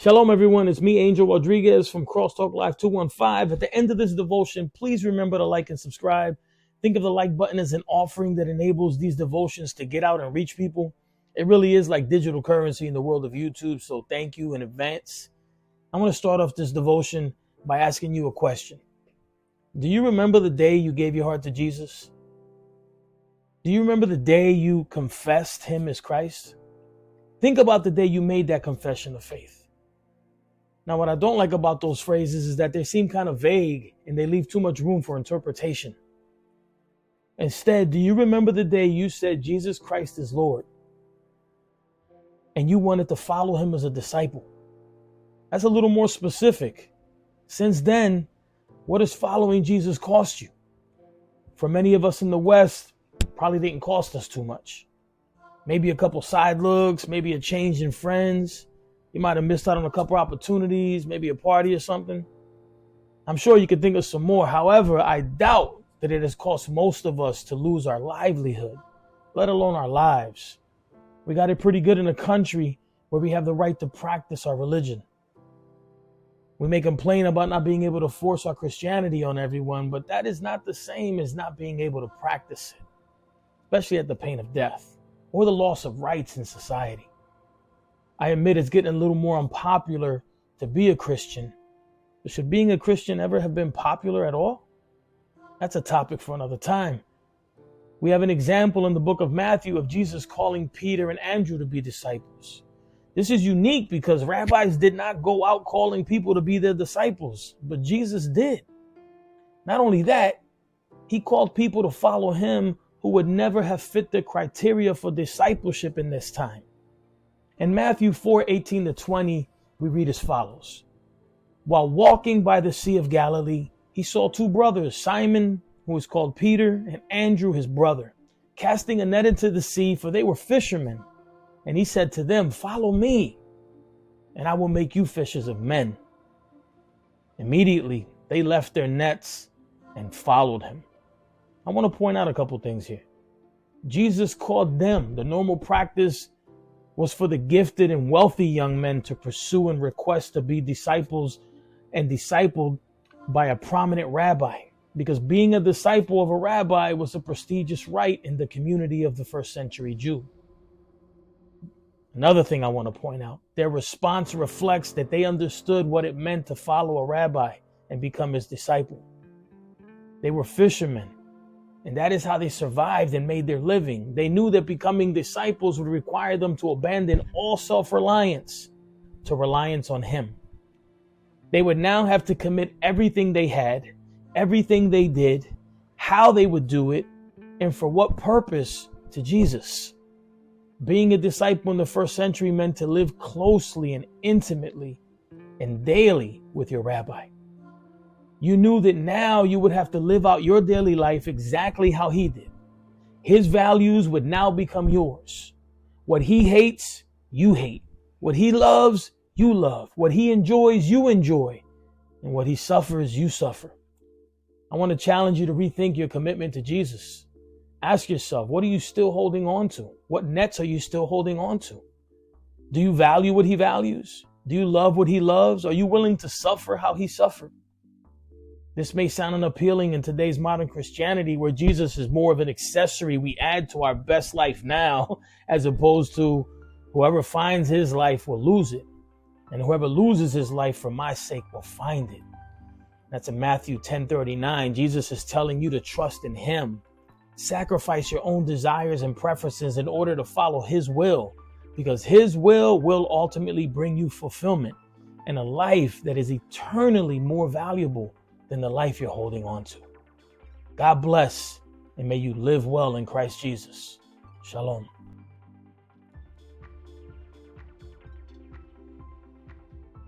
Shalom, everyone. It's me, Angel Rodriguez from Crosstalk Live 215. At the end of this devotion, please remember to like and subscribe. Think of the like button as an offering that enables these devotions to get out and reach people. It really is like digital currency in the world of YouTube, so thank you in advance. I want to start off this devotion by asking you a question. Do you remember the day you gave your heart to Jesus? Do you remember the day you confessed him as Christ? Think about the day you made that confession of faith. Now, what I don't like about those phrases is that they seem kind of vague and they leave too much room for interpretation. Instead, do you remember the day you said Jesus Christ is Lord and you wanted to follow him as a disciple? That's a little more specific. Since then, what does following Jesus cost you? For many of us in the West, probably didn't cost us too much. Maybe a couple side looks, maybe a change in friends. You might have missed out on a couple opportunities, maybe a party or something. I'm sure you could think of some more. However, I doubt that it has cost most of us to lose our livelihood, let alone our lives. We got it pretty good in a country where we have the right to practice our religion. We may complain about not being able to force our Christianity on everyone, but that is not the same as not being able to practice it, especially at the pain of death or the loss of rights in society. I admit it's getting a little more unpopular to be a Christian, but should being a Christian ever have been popular at all? That's a topic for another time. We have an example in the book of Mathew of Jesus calling Peter and Andrew to be disciples. This is unique because rabbis did not go out calling people to be their disciples, but Jesus did. Not only that, he called people to follow him who would never have fit the criteria for discipleship in this time. In Matthew 4:18-20, we read as follows. While walking by the Sea of Galilee, he saw two brothers, Simon, who is called Peter, and Andrew, his brother, casting a net into the sea, for they were fishermen. And he said to them, "Follow me, and I will make you fishers of men." Immediately, they left their nets and followed him. I want to point out a couple things here. Jesus called them. The normal practice was for the gifted and wealthy young men to pursue and request to be disciples and discipled by a prominent rabbi, because being a disciple of a rabbi was a prestigious rite in the community of the first century Jew. Another thing I want to point out, their response reflects that they understood what it meant to follow a rabbi and become his disciple. They were fishermen, and that is how they survived and made their living. They knew that becoming disciples would require them to abandon all self-reliance to reliance on him. They would now have to commit everything they had, everything they did, how they would do it, and for what purpose to Jesus. Being a disciple in the first century meant to live closely and intimately and daily with your rabbi. You knew that now you would have to live out your daily life exactly how he did. His values would now become yours. What he hates, you hate. What he loves, you love. What he enjoys, you enjoy. And what he suffers, you suffer. I want to challenge you to rethink your commitment to Jesus. Ask yourself, what are you still holding on to? What nets are you still holding on to? Do you value what he values? Do you love what he loves? Are you willing to suffer how he suffered? This may sound unappealing in today's modern Christianity, where Jesus is more of an accessory we add to our best life now, as opposed to whoever finds his life will lose it, and whoever loses his life for my sake will find it. That's in Matthew 10:39. Jesus is telling you to trust in him. Sacrifice your own desires and preferences in order to follow his will, because his will ultimately bring you fulfillment and a life that is eternally more valuable than the life you're holding on to. God bless, and may you live well in Christ Jesus. Shalom.